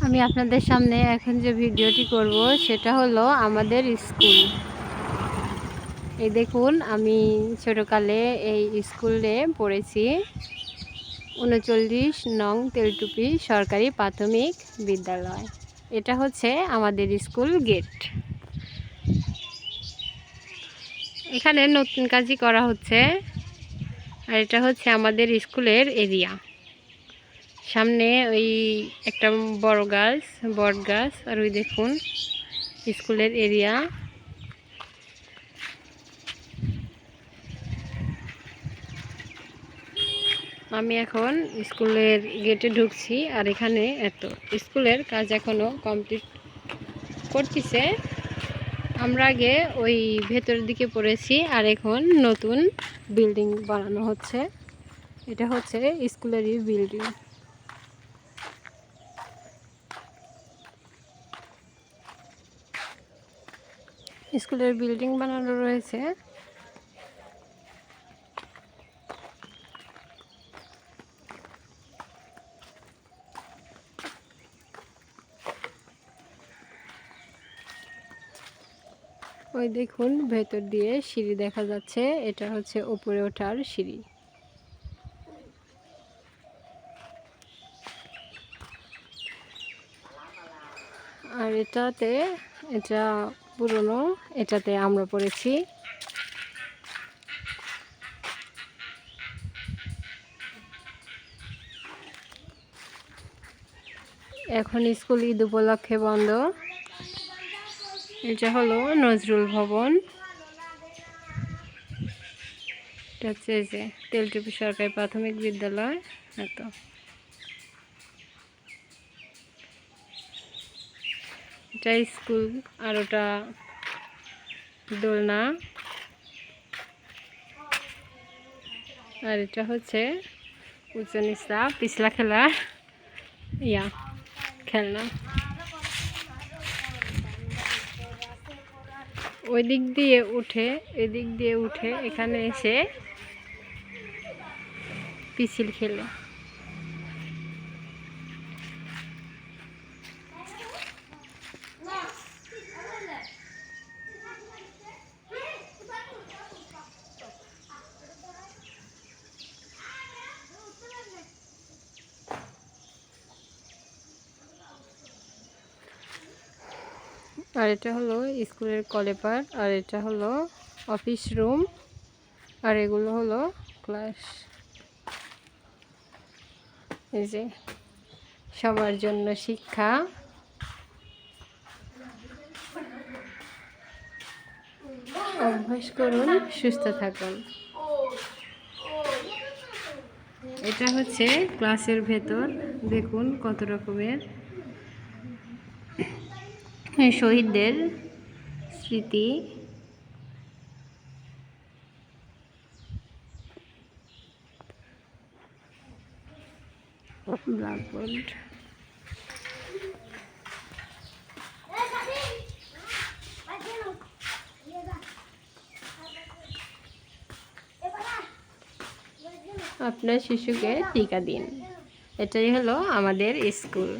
আমি আপনাদের সামনে এখন যে ভিডিওটি করব সেটা হলো আমাদের স্কুল। এই দেখুন, আমি ছোটকালে এই স্কুলে পড়েছি। ৩৯ নং তেলটুপি সরকারি প্রাথমিক বিদ্যালয়। এটা হচ্ছে আমাদের স্কুল গেট। এখানে নতুন কাজই করা হচ্ছে। আর এটা হচ্ছে আমাদের স্কুলের এরিয়া। সামনে ওই একটা বড় গাছ, বট গাছ, আর ওই দেখুন স্কুলের এরিয়া। আমি এখন স্কুলের গেটে ঢুকছি, আর এখানে স্কুলের কাজ এখনো কমপ্লিট করতেছে। আমরা আগে ওই ভেতরের দিকে পড়েছি, আর এখন নতুন বিল্ডিং বানানো হচ্ছে। এটা হচ্ছে স্কুলেরই বিল্ডিং। স্কুলের বিল্ডিং বানানো রয়েছে। ওই দেখুন ভেতর দিয়ে সিঁড়ি দেখা যাচ্ছে। এটা হচ্ছে উপরে ওঠার সিঁড়ি। আর এটা পুরনো, এটাতে আমরা পড়েছি। এখন স্কুল ঈদ উপলক্ষে বন্ধ। এটা হলো নজরুল ভবন। এটা হচ্ছে যে তেলটুপি সরকারি প্রাথমিক বিদ্যালয়। এটা স্কুল, আর ওটা দোলনা। আর এটা হচ্ছে উঁচু নিচা পিছলা খেলার খেলনা। ওই দিক দিয়ে উঠে এখানে এসে পিছিল খেলে। আর এটা হলো স্কুলের কলেপার, আর এটা হলো অফিস রুম, আর এগুলো হলো ক্লাস। এই যে সবার জন্য শিক্ষা। অভ্যাস করুন, সুস্থ থাকুন। এটা হচ্ছে ক্লাসের ভেতর। দেখুন কত রকমের শহীদদের স্মৃতি। ব্ল্যাকবোর্ড। আপনার শিশুকে টিকা দিন। এটাই হলো আমাদের স্কুল।